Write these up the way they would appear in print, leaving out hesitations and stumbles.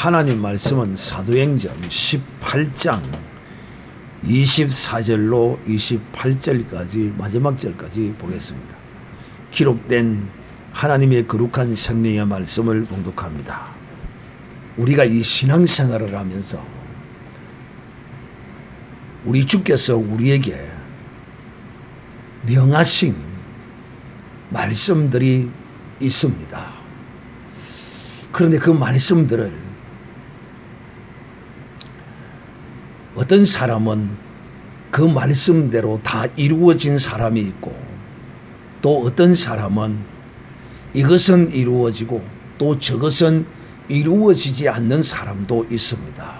하나님 말씀은 사도행전 18장 24절로 28절까지 마지막 절까지 보겠습니다. 기록된 하나님의 거룩한 성령의 말씀을 봉독합니다. 우리가 이 신앙생활을 하면서 우리 주께서 우리에게 명하신 말씀들이 있습니다. 그런데 그 말씀들을 어떤 사람은 그 말씀대로 다 이루어진 사람이 있고, 또 어떤 사람은 이것은 이루어지고 또 저것은 이루어지지 않는 사람도 있습니다.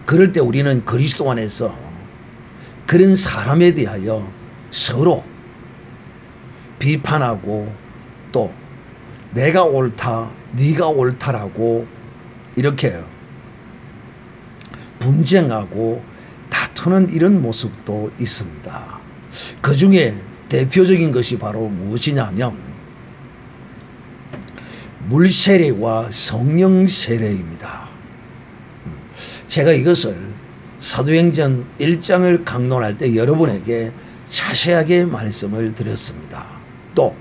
그럴 때 우리는 그리스도 안에서 그런 사람에 대하여 서로 비판하고 또 내가 옳다, 네가 옳다라고 이렇게 분쟁하고 다투는 이런 모습도 있습니다. 그 중에 대표적인 것이 바로 무엇이냐면 물세례와 성령 세례입니다. 제가 이것을 사도행전 1장을 강론할 때 여러분에게 자세하게 말씀을 드렸습니다. 또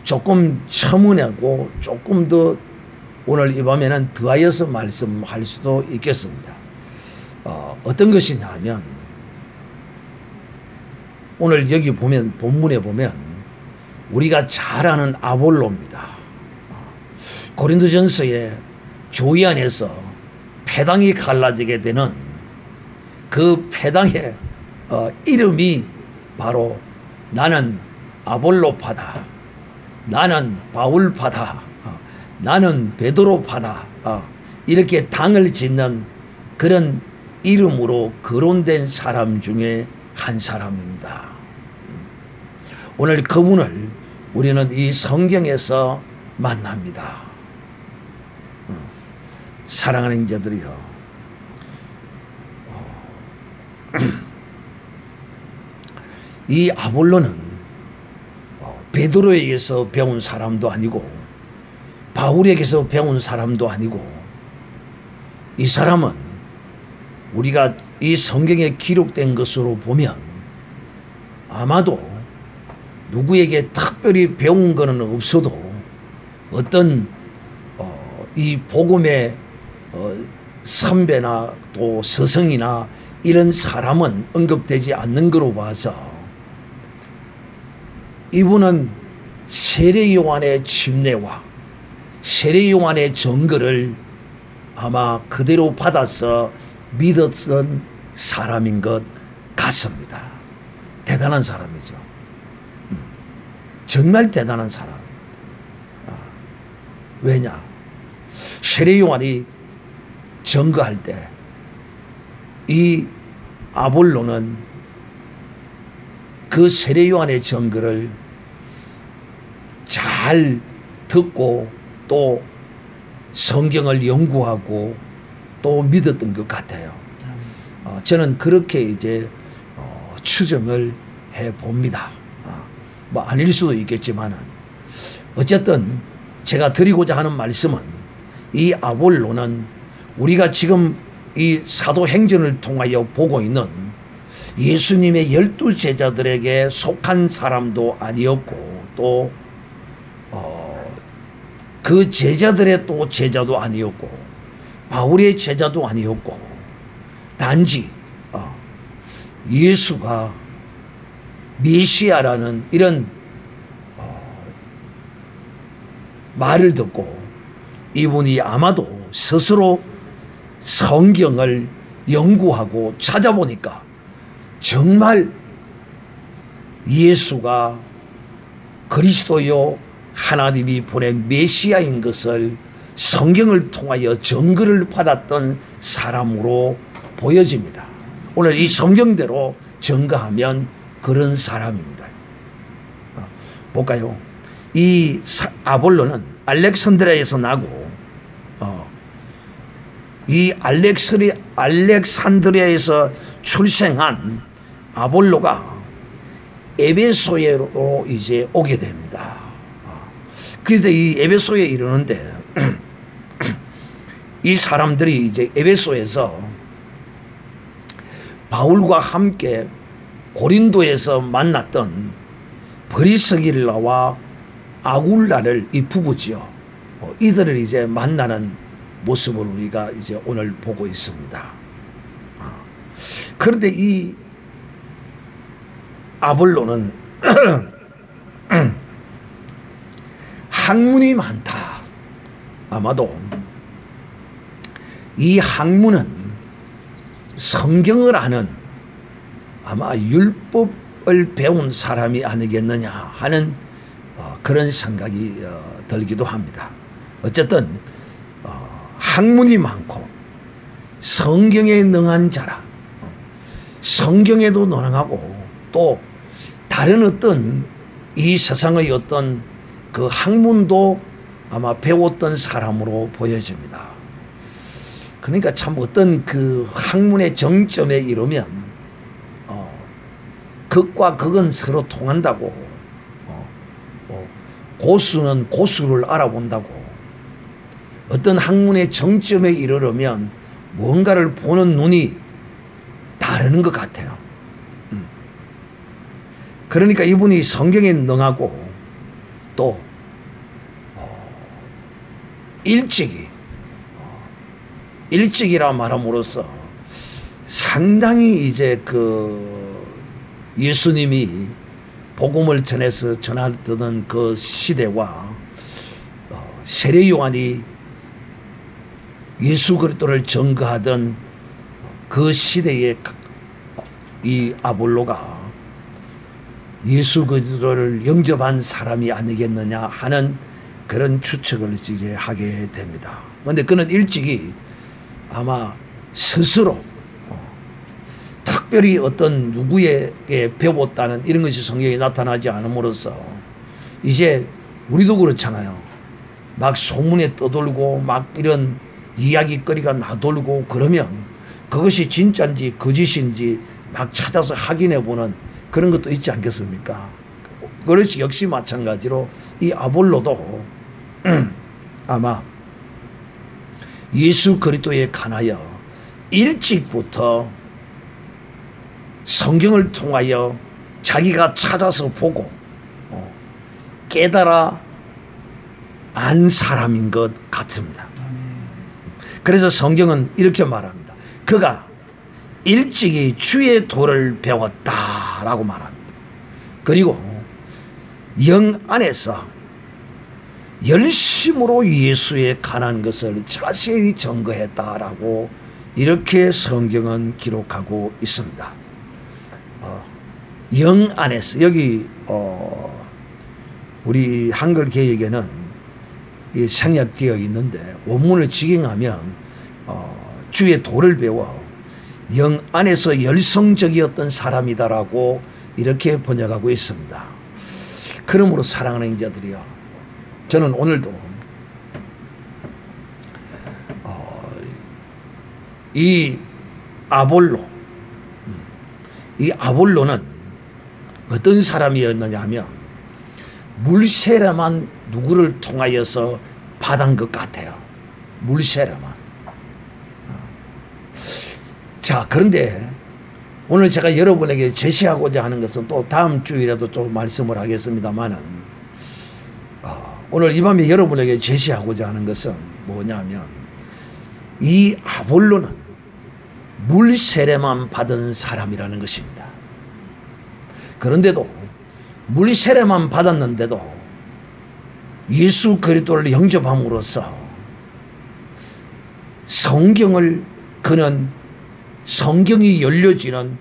조금 첨언하고 조금 더 오늘 이 밤에는 더하여서 말씀할 수도 있겠습니다. 어떤 것이냐 하면 오늘 여기 보면 본문에 보면 우리가 잘 아는 아볼로입니다. 고린도전서에 교회 안에서 패당이 갈라지게 되는 그 패당의 이름이 바로 나는 아볼로파다, 나는 바울파다, 나는 베드로파다, 이렇게 당을 짓는 그런 이름으로 거론된 사람 중에 한 사람입니다. 오늘 그분을 우리는 이 성경에서 만납니다. 사랑하는 형제들이요, 이 아볼로는 베드로에게서 배운 사람도 아니고 바울에게서 배운 사람도 아니고, 이 사람은 우리가 이 성경에 기록된 것으로 보면 아마도 누구에게 특별히 배운 것은 없어도 어떤 이 복음의 선배나 또 스승이나 이런 사람은 언급되지 않는 거로 봐서 이분은 세례 요한의 침례와 세례 요한의 증거를 아마 그대로 받아서 믿었던 사람인 것 같습니다. 대단한 사람이죠. 정말 대단한 사람. 왜냐? 세례 요한이 증거할 때 이 아볼로는 그 세례 요한의 증거를 잘 듣고 또 성경을 연구하고 또 믿었던 것 같아요. 저는 그렇게 이제 추정을 해 봅니다. 뭐 아닐 수도 있겠지만은 어쨌든 제가 드리고자 하는 말씀은 이 아볼로는 우리가 지금 이 사도행전을 통하여 보고 있는 예수님의 12 제자들에게 속한 사람도 아니었고 또 그 제자들의 또 제자도 아니었고 바울의 제자도 아니었고, 단지 예수가 메시아라는 이런 말을 듣고 이분이 아마도 스스로 성경을 연구하고 찾아보니까 정말 예수가 그리스도요 하나님이 보낸 메시아인 것을 성경을 통하여 증거를 받았던 사람으로 보여집니다. 오늘 이 성경대로 증거하면 그런 사람입니다. 볼까요? 이 아볼로는 알렉산드리아에서 나고 이 알렉산드리아에서 출생한 아볼로가 에베소에로 이제 오게 됩니다. 그런데 이 에베소에 이르는데 이 사람들이 이제 에베소에서 바울과 함께 고린도에서 만났던 브리스길라와 아굴라를 이 부부지요. 이들을 이제 만나는 모습을 우리가 이제 오늘 보고 있습니다. 그런데 이 아볼로는 학문이 많다. 아마도 이 학문은 성경을 아는 아마 율법을 배운 사람이 아니겠느냐 하는 그런 생각이 들기도 합니다. 어쨌든 학문이 많고 성경에 능한 자라. 성경에도 능하고 또 다른 어떤 이 세상의 어떤 그 학문도 아마 배웠던 사람으로 보여집니다. 그러니까 참 어떤 그 학문의 정점에 이르면 극과 극은 서로 통한다고, 고수는 고수를 알아본다고, 어떤 학문의 정점에 이르려면 뭔가를 보는 눈이 다르는 것 같아요. 그러니까 이분이 성경에 능하고 또 일찍이라 말함으로써 상당히 이제 그 예수님이 복음을 전해서 전하던 그 시대와 세례 요한이 예수 그리스도를 증거하던 그 시대에 이 아볼로가 예수 그리스도를 영접한 사람이 아니겠느냐 하는 그런 추측을 이제 하게 됩니다. 그런데 그는 일찍이 아마 스스로 특별히 어떤 누구에게 배웠다는 이런 것이 성경에 나타나지 않음으로써 이제 우리도 그렇잖아요. 막 소문에 떠돌고 막 이런 이야기거리가 나돌고 그러면 그것이 진짜인지 거짓인지 막 찾아서 확인해 보는 그런 것도 있지 않겠습니까? 그렇지 역시 마찬가지로 이 아볼로도 아마 예수 그리스도에 관하여 일찍부터 성경을 통하여 자기가 찾아서 보고 깨달아 안 사람인 것 같습니다. 그래서 성경은 이렇게 말합니다. 그가 일찍이 주의 도를 배웠다라고 말합니다. 그리고 영 안에서 열심으로 예수에 관한 것을 자세히 증거했다라고 이렇게 성경은 기록하고 있습니다. 영 안에서 여기 우리 한글 개역에는 이 생약 개역이 있는데 원문을 직행하면 주의 도를 배워 영 안에서 열성적이었던 사람이다라고 이렇게 번역하고 있습니다. 그러므로 사랑하는 형제들이요, 저는 오늘도 이 아볼로는 어떤 사람이었느냐 하면 물세례만 누구를 통하여서 받은 것 같아요. 물세례만. 자, 그런데 오늘 제가 여러분에게 제시하고자 하는 것은 또 다음 주일에도 좀 말씀을 하겠습니다만은 오늘 이 밤에 여러분에게 제시하고자 하는 것은 뭐냐면 이 아볼로는 물세례만 받은 사람이라는 것입니다. 그런데도 물세례만 받았는데도 예수 그리스도를 영접함으로써 그는 성경이 열려지는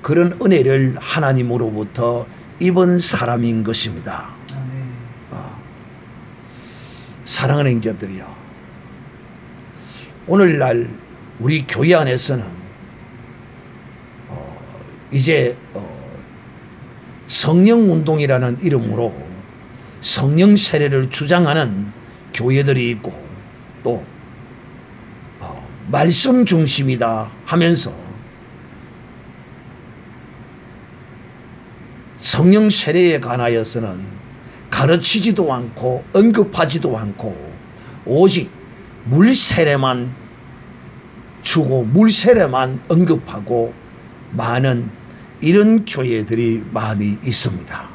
그런 은혜를 하나님으로부터 입은 사람인 것입니다. 사랑하는 형제들이요, 오늘날 우리 교회 안에서는 이제 성령운동이라는 이름으로 성령 세례를 주장하는 교회들이 있고 또 말씀 중심이다 하면서 성령 세례에 관하여서는 가르치지도 않고 언급하지도 않고 오직 물 세례만 주고 물 세례만 언급하고 많은 이런 교회들이 많이 있습니다.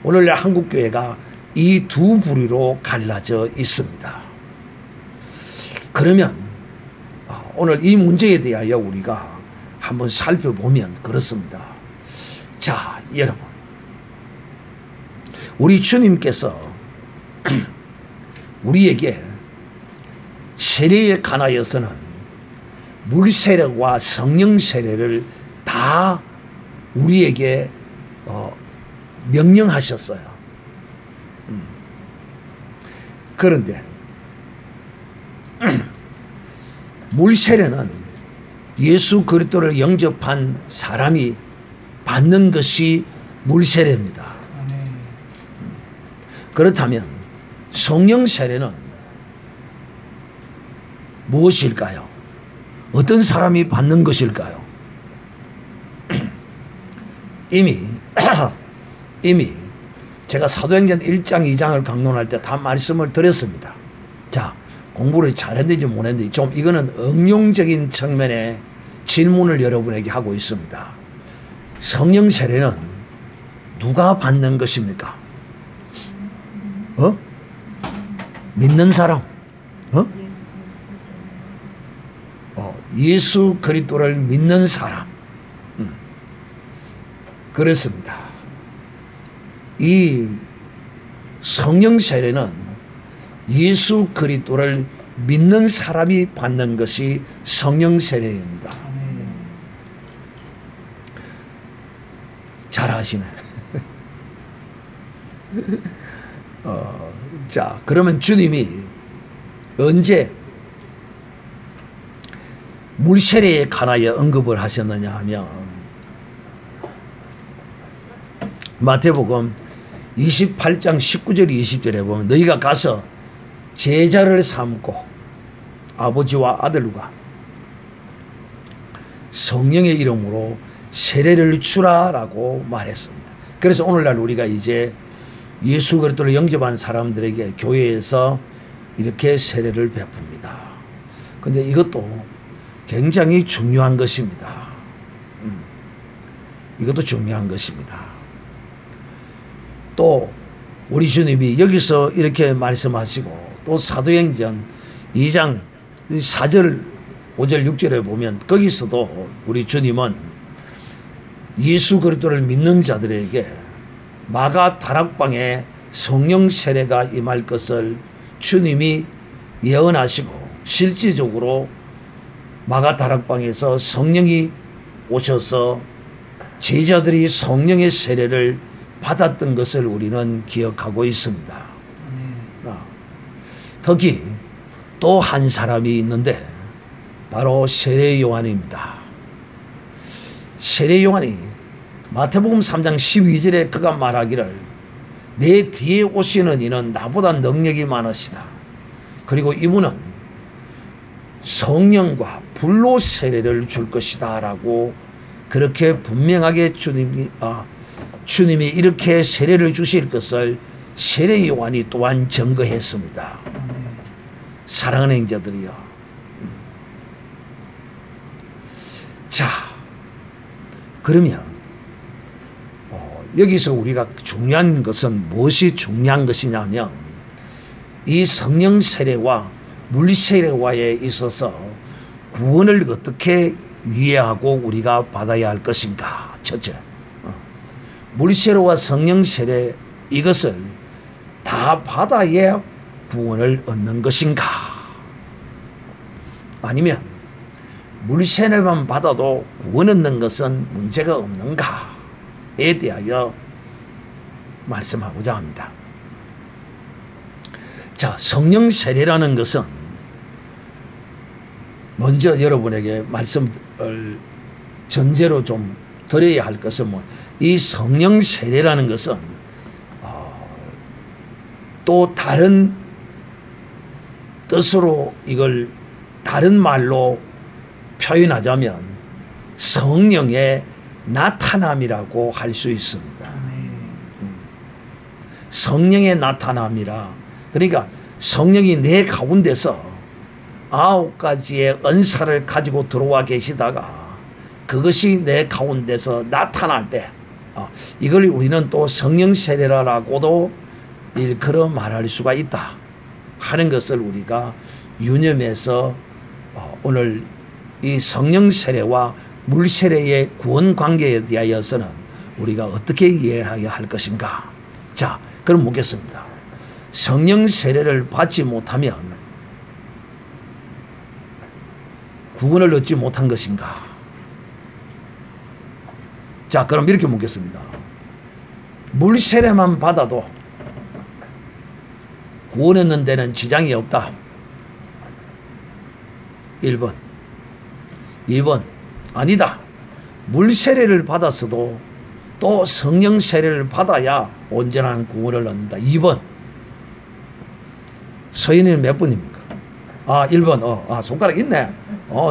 오늘날 한국교회가 이 두 부류로 갈라져 있습니다. 그러면 오늘 이 문제에 대하여 우리가 한번 살펴보면 그렇습니다. 자, 여러분, 우리 주님께서 우리에게 세례에 관하여서는 물 세례와 성령 세례를 다 우리에게 명령하셨어요. 그런데 물 세례는 예수 그리스도를 영접한 사람이 받는 것이 물 세례입니다. 그렇다면 성령 세례는 무엇일까요? 어떤 사람이 받는 것일까요? 이미 제가 사도행전 1장 2장을 강론할 때 다 말씀을 드렸습니다. 자, 공부를 잘했는지 못했는지 좀 이거는 응용적인 측면의 질문을 여러분에게 하고 있습니다. 성령 세례는 누가 받는 것입니까? 믿는 사람? 예수 그리스도를 믿는 사람. 그렇습니다. 이 성령 세례는 예수 그리스도를 믿는 사람이 받는 것이 성령 세례입니다. 잘 아시네. 자, 그러면 주님이 언제 물 세례에 관하여 언급을 하셨느냐 하면 마태복음 28장 19절 20절에 보면 너희가 가서 제자를 삼고 아버지와 아들과 성령의 이름으로 세례를 주라라고 말했습니다. 그래서 오늘날 우리가 이제 예수 그리스도를 영접한 사람들에게 교회에서 이렇게 세례를 베풉니다. 그런데 이것도 굉장히 중요한 것입니다. 이것도 중요한 것입니다. 또 우리 주님이 여기서 이렇게 말씀하시고 또 사도행전 2장 4절 5절 6절에 보면 거기서도 우리 주님은 예수 그리스도를 믿는 자들에게 마가 다락방에 성령 세례가 임할 것을 주님이 예언하시고 실질적으로 마가 다락방에서 성령이 오셔서 제자들이 성령의 세례를 받았던 것을 우리는 기억하고 있습니다. 특히 또 한 사람이 있는데 바로 세례 요한입니다. 세례 요한이 마태복음 3장 12절에 그가 말하기를 내 뒤에 오시는 이는 나보다 능력이 많으시다. 그리고 이분은 성령과 불로 세례를 줄 것이다 라고 그렇게 분명하게 주님이 이렇게 세례를 주실 것을 세례 요한이 또한 증거했습니다. 사랑하는 형제들이요. 자, 그러면 여기서 우리가 중요한 것은 무엇이 중요한 것이냐면 이 성령 세례와 물 세례와에 있어서 구원을 어떻게 이해하고 우리가 받아야 할 것인가. 첫째, 물 세례와 성령 세례 이것을 다 받아야 구원을 얻는 것인가? 아니면 물 세례만 받아도 구원 얻는 것은 문제가 없는가에 대하여 말씀하고자 합니다. 자, 성령 세례라는 것은 먼저 여러분에게 말씀을 전제로 좀 드려야 할 것은 이 성령 세례라는 것은 또 다른 뜻으로 이걸 다른 말로 표현하자면 성령의 나타남이라고 할 수 있습니다. 성령의 나타남이라. 그러니까 성령이 내 가운데서 9가지의 은사를 가지고 들어와 계시다가 그것이 내 가운데서 나타날 때 이걸 우리는 또 성령 세례라고도 일컬어 말할 수가 있다 하는 것을 우리가 유념해서 오늘 이 성령 세례와 물 세례의 구원 관계에 대하여서는 우리가 어떻게 이해해야 할 것인가. 자, 그럼 묻겠습니다. 성령 세례를 받지 못하면 구원을 얻지 못한 것인가? 자, 그럼 이렇게 묻겠습니다. 물 세례만 받아도 구원 얻는 데는 지장이 없다. 1번. 2번. 아니다. 물 세례를 받았어도 또 성령 세례를 받아야 온전한 구원을 얻는다. 2번. 서인이는 몇 번입니까? 1번. 손가락 있네.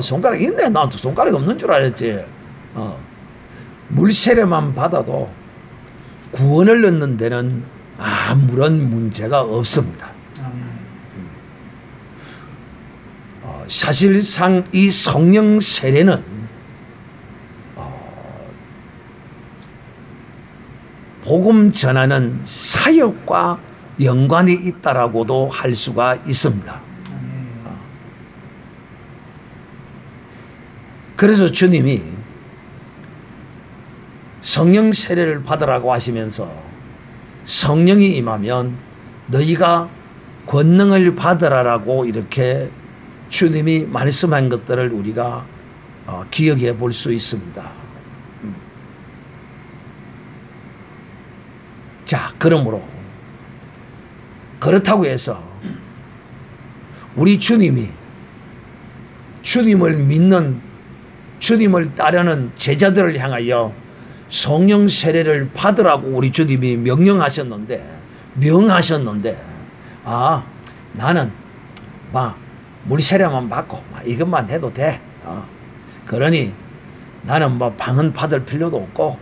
손가락 있네. 나도 손가락 없는 줄 알았지. 물 세례만 받아도 구원을 얻는 데는 아무런 문제가 없습니다. 사실상 이 성령 세례는 복음 전하는 사역과 연관이 있다라고도 할 수가 있습니다. 그래서 주님이 성령 세례를 받으라고 하시면서 성령이 임하면 너희가 권능을 받으라라고 이렇게 주님이 말씀한 것들을 우리가 기억해 볼 수 있습니다. 자, 그러므로 그렇다고 해서 우리 주님이 주님을 믿는 주님을 따르는 제자들을 향하여 성령 세례를 받으라고 우리 주님이 명하셨는데 나는 물 세례만 받고 이것만 해도 돼. 그러니 나는 방언 받을 필요도 없고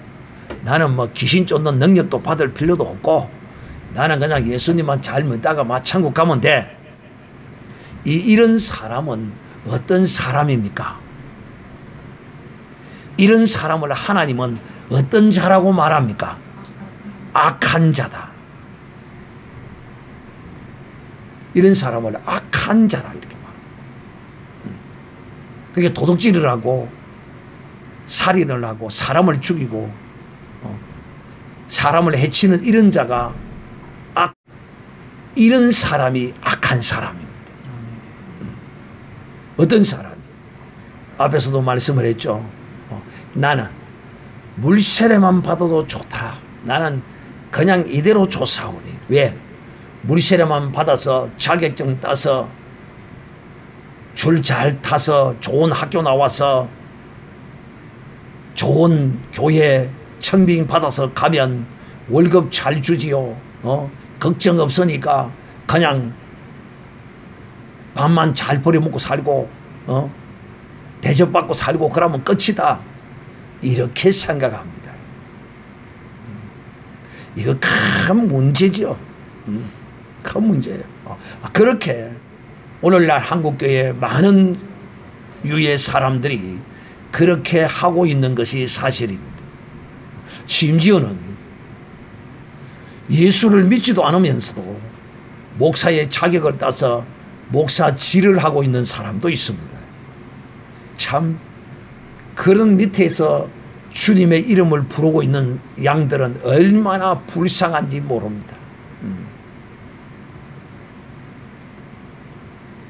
나는 귀신 쫓는 능력도 받을 필요도 없고 나는 그냥 예수님만 잘 믿다가 천국 가면 돼. 이런 사람은 어떤 사람입니까? 이런 사람을 하나님은 어떤 자라고 말합니까? 악한 자다. 이런 사람을 악한 자라 이렇게 말합니다. 그게 도둑질을 하고 살인을 하고 사람을 죽이고 사람을 해치는 이런 자가 이런 사람이 악한 사람입니다. 어떤 사람이? 앞에서도 말씀을 했죠. 나는 물 세례만 받아도 좋다. 나는 그냥 이대로 좋사오니. 왜? 물 세례만 받아서 자격증 따서 줄 잘 타서 좋은 학교 나와서 좋은 교회 청빙 받아서 가면 월급 잘 주지요. 걱정 없으니까 그냥 밥만 잘 버려먹고 살고 대접받고 살고 그러면 끝이다. 이렇게 생각합니다. 이거 큰 문제죠. 큰 문제예요. 그렇게 오늘날 한국교회 많은 유의 사람들이 그렇게 하고 있는 것이 사실입니다. 심지어는 예수를 믿지도 않으면서도 목사의 자격을 따서 목사질을 하고 있는 사람도 있습니다. 참 그런 밑에서 주님의 이름을 부르고 있는 양들은 얼마나 불쌍한지 모릅니다.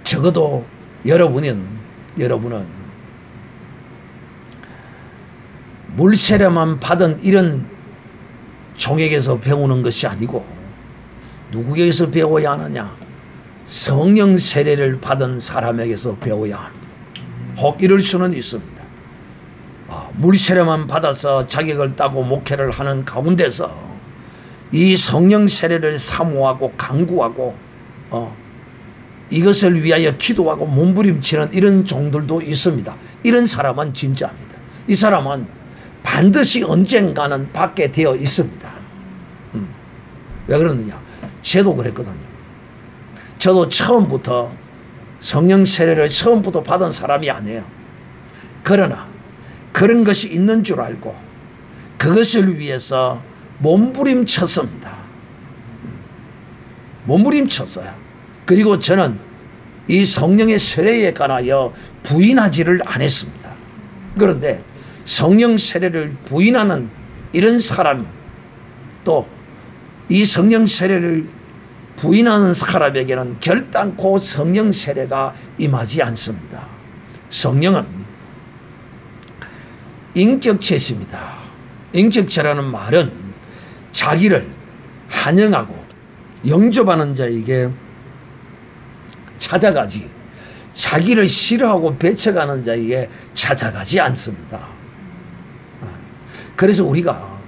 적어도 여러분은 물세례만 받은 이런 종에게서 배우는 것이 아니고 누구에게서 배워야 하느냐? 성령 세례를 받은 사람에게서 배워야 합니다. 혹 이럴 수는 있습니다. 물세례만 받아서 자격을 따고 목회를 하는 가운데서 이 성령 세례를 사모하고 강구하고 이것을 위하여 기도하고 몸부림치는 이런 종들도 있습니다. 이런 사람은 진짜입니다. 이 사람은 반드시 언젠가는 받게 되어 있습니다. 왜 그러느냐? 저도 그랬거든요. 저도 처음부터 성령 세례를 처음부터 받은 사람이 아니에요. 그러나 그런 것이 있는 줄 알고 그것을 위해서 몸부림쳤습니다. 몸부림쳤어요. 그리고 저는 이 성령의 세례에 관하여 부인하지를 않았습니다. 그런데 성령 세례를 부인하는 이런 사람, 또 이 성령 세례를 부인하는 사람에게는 결단코 성령 세례가 임하지 않습니다. 성령은 인격체십니다. 인격체라는 말은 자기를 환영하고 영접하는 자에게 찾아가지, 자기를 싫어하고 배척하는 자에게 찾아가지 않습니다. 그래서 우리가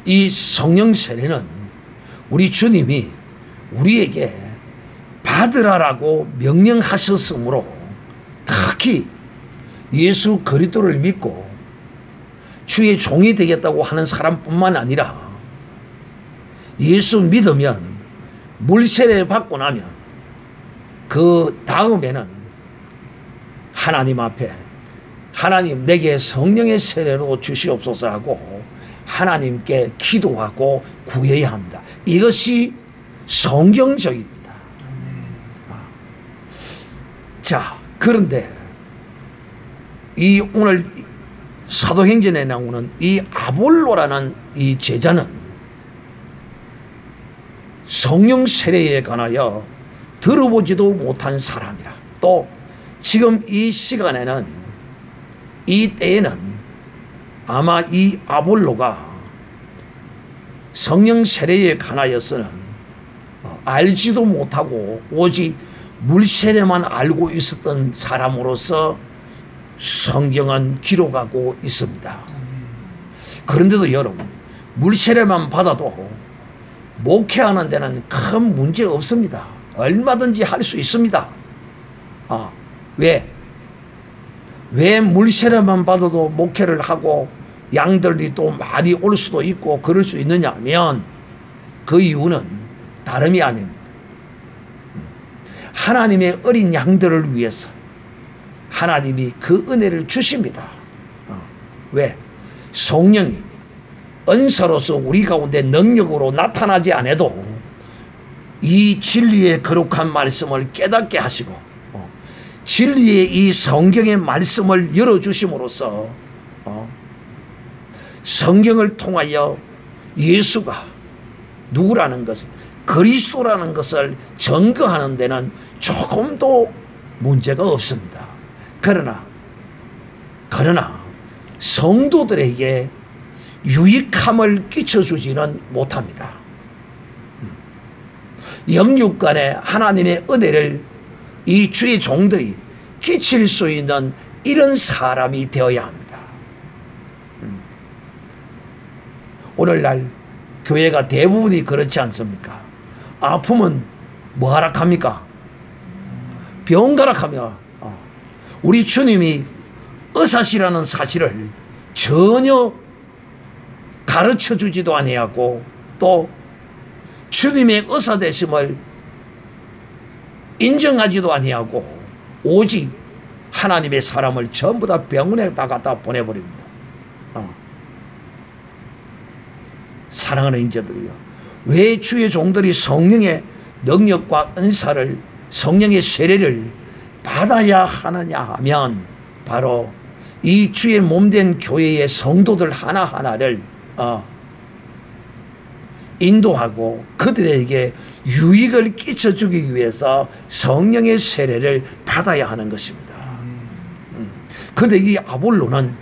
이 성령 세례는 우리 주님이 우리에게 받으라라고 명령하셨으므로, 특히 예수 그리스도를 믿고 주의 종이 되겠다고 하는 사람뿐만 아니라 예수 믿으면 물세례 받고 나면 그 다음에는 하나님 앞에 하나님 내게 성령의 세례로 주시옵소서 하고 하나님께 기도하고 구해야 합니다. 이것이 성경적입니다. 자, 그런데 이 오늘 사도행전에 나오는 이 아볼로라는 이 제자는 성령 세례에 관하여 들어보지도 못한 사람이라. 또 지금 이 시간에는, 이 때에는 아마 이 아볼로가 성령 세례에 관하여서는 알지도 못하고 오직 물세례만 알고 있었던 사람으로서 성경은 기록하고 있습니다. 그런데도 여러분, 물세례만 받아도 목회하는 데는 큰 문제 없습니다. 얼마든지 할 수 있습니다. 왜 물세례만 받아도 목회를 하고 양들이 또 많이 올 수도 있고 그럴 수 있느냐 하면 그 이유는 다름이 아닙니다. 하나님의 어린 양들을 위해서 하나님이 그 은혜를 주십니다. 왜? 성령이 은사로서 우리 가운데 능력으로 나타나지 않아도 이 진리의 거룩한 말씀을 깨닫게 하시고 진리의 이 성경의 말씀을 열어주심으로써 성경을 통하여 예수가 누구라는 것을, 그리스도라는 것을 증거하는 데는 조금도 문제가 없습니다. 그러나 성도들에게 유익함을 끼쳐주지는 못합니다. 영육간에 하나님의 은혜를 이 주의 종들이 끼칠 수 있는 이런 사람이 되어야 합니다. 오늘날 교회가 대부분이 그렇지 않습니까? 아프면 뭐 하라 합니까? 병원 가라 하며 우리 주님이 의사시라는 사실을 전혀 가르쳐 주지도 아니하고 또 주님의 의사 되심을 인정하지도 아니하고 오직 하나님의 사람을 전부 다 병원에 다 갖다 보내버립니다. 사랑하는 인자들이요, 왜 주의 종들이 성령의 능력과 은사를, 성령의 세례를 받아야 하느냐 하면 바로 이 주의 몸된 교회의 성도들 하나하나를 인도하고 그들에게 유익을 끼쳐주기 위해서 성령의 세례를 받아야 하는 것입니다. 그런데 이 아볼로는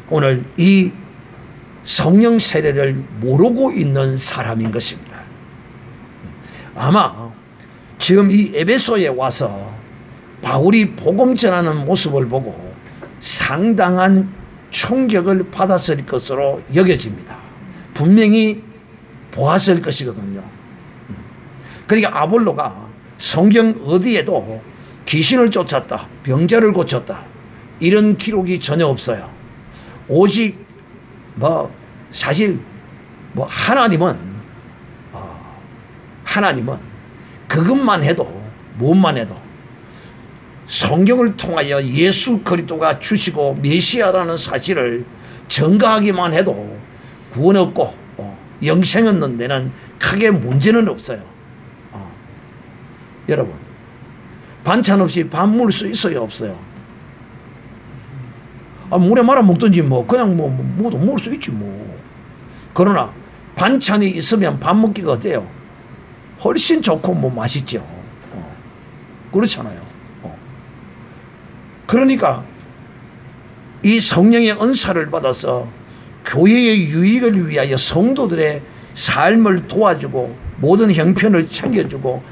오늘 이 성령 세례를 모르고 있는 사람인 것입니다. 아마 지금 이 에베소에 와서 바울이 복음 전하는 모습을 보고 상당한 충격을 받았을 것으로 여겨집니다. 분명히 보았을 것이거든요. 그러니까 아볼로가 성경 어디에도 귀신을 쫓았다, 병자를 고쳤다 이런 기록이 전혀 없어요. 오직 사실 하나님은 그것만 해도, 무엇만 해도 성경을 통하여 예수 그리스도가 주시고 메시아라는 사실을 증거하기만 해도 구원 없고 영생 얻는 데는 크게 문제는 없어요. 여러분, 반찬 없이 밥 먹을 수 있어요, 없어요? 물에 말아 먹든지 그냥 뭐도 먹을 수 있지 뭐. 그러나 반찬이 있으면 밥 먹기가 어때요? 훨씬 좋고 맛있죠. 그렇잖아요. 그러니까 이 성령의 은사를 받아서 교회의 유익을 위하여 성도들의 삶을 도와주고 모든 형편을 챙겨주고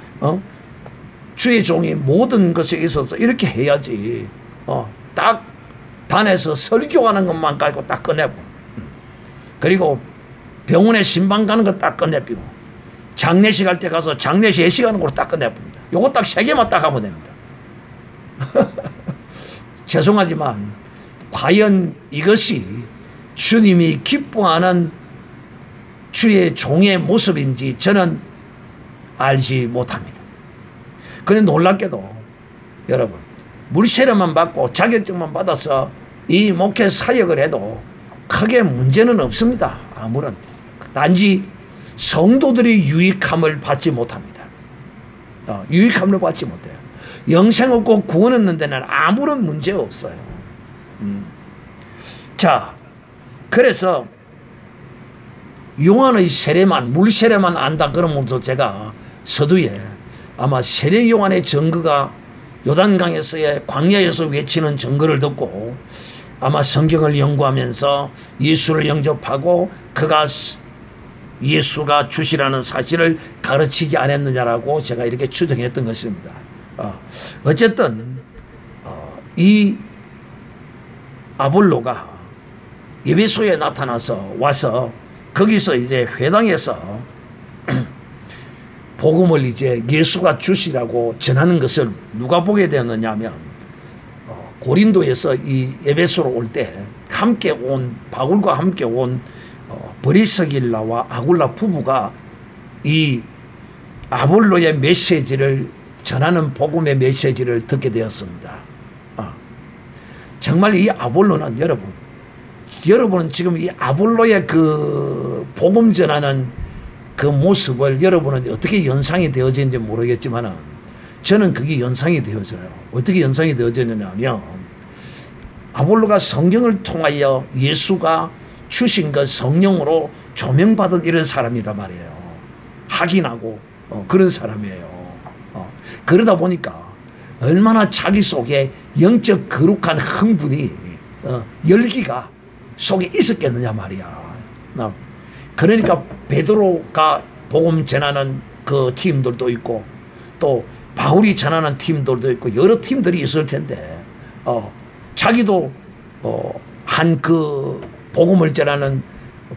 주의 종이 모든 것에 있어서 이렇게 해야지. 딱 단에서 설교하는 것만 가지고 딱 끝내고, 그리고 병원에 신방 가는 거 딱 끝내고, 장례식 할 때 가서 장례식 예식하는 걸로 딱 끝내봅니다. 요거 딱 3개만 딱 하면 됩니다. 죄송하지만 과연 이것이 주님이 기뻐하는 주의 종의 모습인지 저는 알지 못합니다. 그런데 놀랍게도 여러분, 물세례만 받고 자격증만 받아서 이 목회 사역을 해도 크게 문제는 없습니다. 아무런. 단지 성도들이 유익함을 받지 못합니다. 유익함을 받지 못해요. 영생 얻고 구원 얻는 데는 아무런 문제 없어요. 자, 그래서 요한의 세례만, 물세례만 안다 그러면서 제가 서두에 아마 세례 요한의 증거가 요단강에서의 광야에서 외치는 증거를 듣고 아마 성경을 연구하면서 예수를 영접하고 그가 예수가 주시라는 사실을 가르치지 않았느냐라고 제가 이렇게 추정했던 것입니다. 어쨌든 이 아볼로가 에베소에 나타나서 와서 거기서 이제 회당에서 복음을 이제 예수가 주시라고 전하는 것을 누가 보게 되었느냐 하면 고린도에서 이 에베소로 올 때 함께 온 바울과 함께 온 브리스길라와 아굴라 부부가 이 아볼로의 메시지를 전하는 복음의 메시지를 듣게 되었습니다. 정말 이 아볼로는 여러분은 지금 이 아볼로의 그 복음 전하는 그 모습을 여러분은 어떻게 연상이 되어지는지 모르겠지만 저는 그게 연상이 되어져요. 어떻게 연상이 되어졌느냐 하면 아볼로가 성경을 통하여 예수가 주신 것 성령으로 조명받은 이런 사람이란 말이에요. 확인하고 그런 사람이에요. 그러다 보니까 얼마나 자기 속에 영적 거룩한 흥분이 열기가 속에 있었겠느냐 말이야. 그러니까 베드로가 복음 전하는 그 팀들도 있고 또 바울이 전하는 팀들도 있고 여러 팀들이 있을 텐데 자기도 한 그 복음을 전하는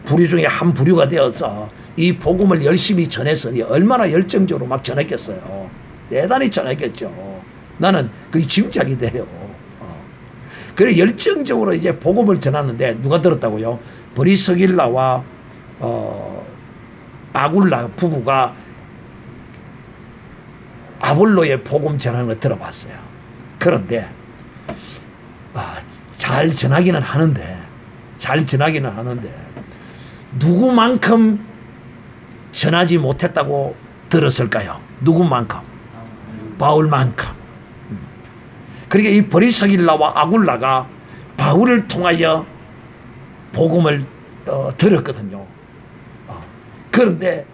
부류 중에 한 부류가 되어서 이 복음을 열심히 전했으니 얼마나 열정적으로 막 전했겠어요. 대단히 전했겠죠. 나는 그게 짐작이 돼요. 그래 열정적으로 이제 복음을 전하는데 누가 들었다고요? 브리스길라와 아굴라 부부가 아볼로의 복음 전하는 걸 들어봤어요. 그런데 잘 전하기는 하는데 누구만큼 전하지 못했다고 들었을까요? 누구만큼? 바울만큼. 그러니까 이 브리스길라와 아굴라가 바울을 통하여 복음을 들었거든요. 그런데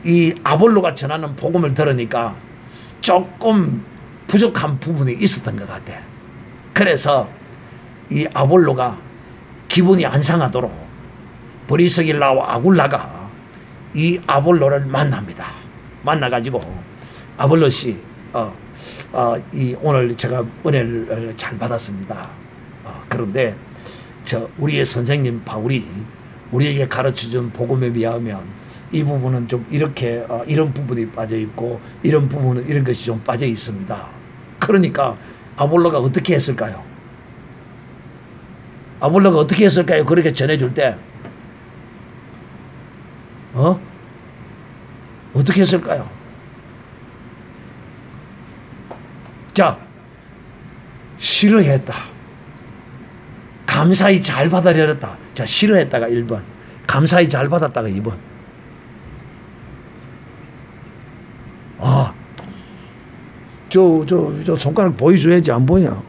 이 아볼로가 전하는 복음을 들으니까 조금 부족한 부분이 있었던 것 같아. 그래서 이 아볼로가 기분이 안 상하도록 브리스길라와 아굴라가 이 아볼로를 만납니다. 만나가지고 아볼로 씨, 오늘 제가 은혜를 잘 받았습니다. 그런데 우리의 선생님 바울이 우리에게 가르쳐준 복음에 비하면 이 부분은 좀 이렇게 이런 부분이 빠져 있고 이런 부분은 이런 것이 좀 빠져 있습니다. 그러니까 아볼로가 어떻게 했을까요? 아볼로가 어떻게 했을까요? 그렇게 전해줄 때 어떻게 했을까요? 자, 싫어했다. 감사히 잘 받아들였다. 자, 싫어했다가 1번. 감사히 잘 받았다가 2번. 아, 저 손가락 보여줘야지. 안 보이냐?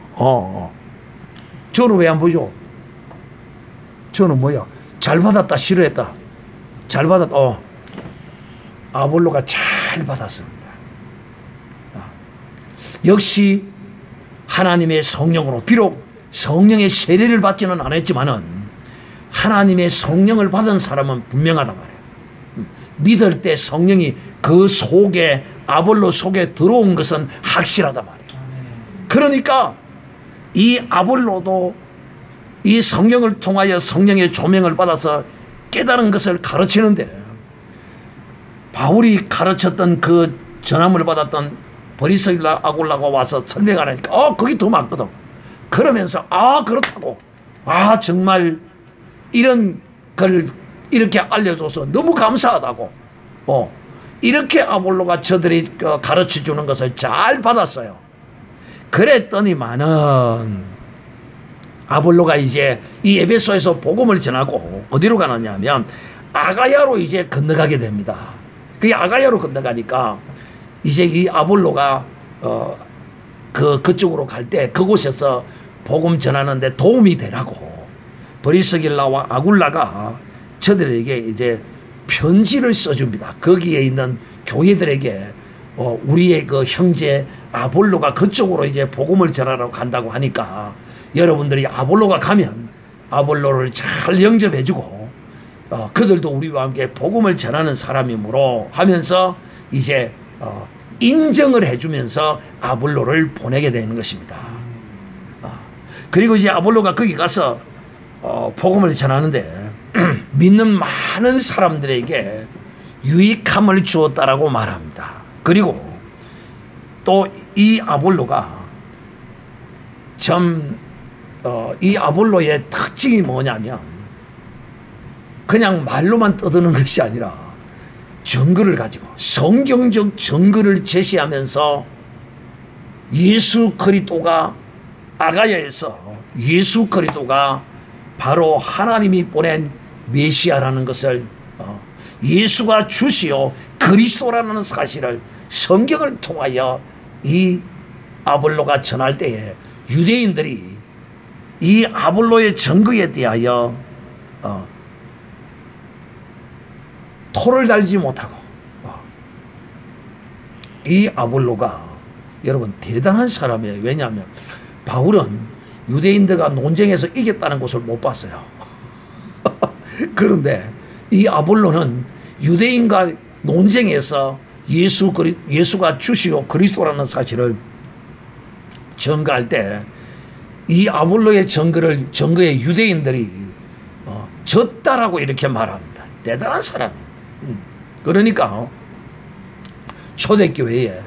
저는 왜 안 보여줘? 저는 뭐야? 잘 받았다, 싫어했다. 잘 받았다. 아볼로가 잘 받았습니다. 역시 하나님의 성령으로, 비록 성령의 세례를 받지는 않았지만은 하나님의 성령을 받은 사람은 분명하단 말이에요. 믿을 때 성령이 그 속에, 아볼로 속에 들어온 것은 확실하단 말이에요. 그러니까 이 아볼로도 이 성령을 통하여 성령의 조명을 받아서 깨달은 것을 가르치는데, 바울이 가르쳤던 그 전함을 받았던 브리스길라 아굴라가 와서 설명하니까 그게 더 맞거든. 그러면서 그렇다고, 정말 이런 걸 이렇게 알려줘서 너무 감사하다고, 이렇게 아볼로가 저들이 가르쳐 주는 것을 잘 받았어요. 그랬더니만은 아볼로가 이제 이 에베소에서 복음을 전하고 어디로 가느냐 하면 아가야로 이제 건너가게 됩니다. 그 아가야로 건너가니까 이제 이 아볼로가 그쪽으로 갈 때 그곳에서 복음 전하는데 도움이 되라고 브리스길라와 아굴라가 저들에게 이제 편지를 써줍니다. 거기에 있는 교회들에게 우리의 그 형제 아볼로가 그쪽으로 이제 복음을 전하러 간다고 하니까 여러분들이 아볼로가 가면 아볼로를 잘 영접해주고 그들도 우리와 함께 복음을 전하는 사람이므로 하면서 이제 인정을 해주면서 아볼로를 보내게 되는 것입니다. 그리고 이제 아볼로가 거기 가서 복음을 전하는데 믿는 많은 사람들에게 유익함을 주었다라고 말합니다. 그리고 또 이 아볼로가 이 아볼로의 특징이 뭐냐면 그냥 말로만 떠드는 것이 아니라 증거를 가지고 성경적 증거를 제시하면서 예수 그리스도가 아가야에서 예수 그리스도가 바로 하나님이 보낸 메시아라는 것을 예수가 주시오 그리스도라는 사실을 성경을 통하여 이 아볼로가 전할 때에 유대인들이 이 아볼로의 증거에 대하여 토를 달지 못하고 이 아볼로가 여러분 대단한 사람이에요. 왜냐하면 바울은 유대인들과 논쟁에서 이겼다는 것을 못 봤어요. 그런데 이 아볼로는 유대인과 논쟁에서 예수가 주시오 그리스도라는 사실을 증거할 때 이 아볼로의 증거에 유대인들이 졌다라고 이렇게 말합니다. 대단한 사람입니다. 그러니까 초대교회에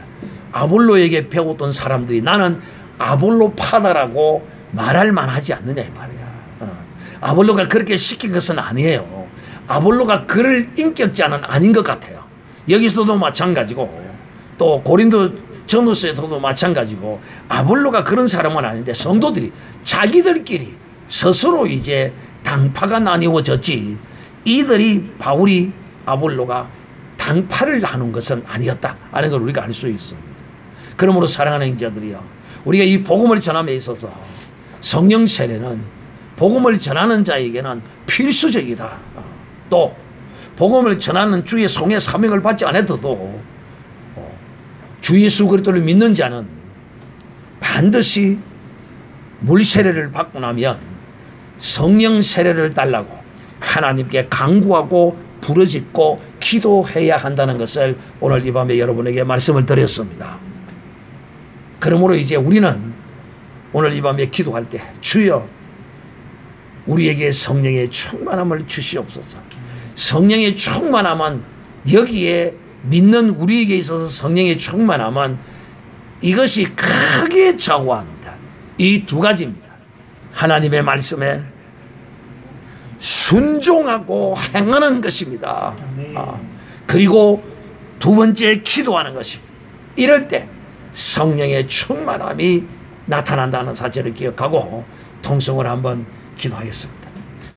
아볼로에게 배웠던 사람들이 나는 아볼로 파다라고 말할 만하지 않느냐 이 말이야. 아볼로가 그렇게 시킨 것은 아니에요. 아볼로가 그럴 인격자는 아닌 것 같아요. 여기서도 마찬가지고 또 고린도 전후서에도 마찬가지고 아볼로가 그런 사람은 아닌데 성도들이 자기들끼리 스스로 이제 당파가 나뉘어졌지 이들이 바울이 아볼로가 당파를 나눈 것은 아니었다 하는 걸 우리가 알 수 있습니다. 그러므로 사랑하는 형제들이요, 우리가 이 복음을 전함에 있어서 성령 세례는 복음을 전하는 자에게는 필수적이다. 또 복음을 전하는 주의 송해 사명을 받지 않아도 주 예수 그리스도를 믿는 자는 반드시 물 세례를 받고 나면 성령 세례를 달라고 하나님께 간구하고 부르짖고 기도해야 한다는 것을 오늘 이 밤에 여러분에게 말씀을 드렸습니다. 그러므로 이제 우리는 오늘 이 밤에 기도할 때 주여 우리에게 성령의 충만함을 주시옵소서. 성령의 충만함은 여기에 믿는 우리에게 있어서 성령의 충만함은 이것이 크게 좌우합니다. 이 두 가지입니다. 하나님의 말씀에 순종하고 행하는 것입니다. 그리고 두 번째 기도하는 것입니다. 이럴 때 성령의 충만함이 나타난다는 사실을 기억하고 통성을 한번 기도하겠습니다.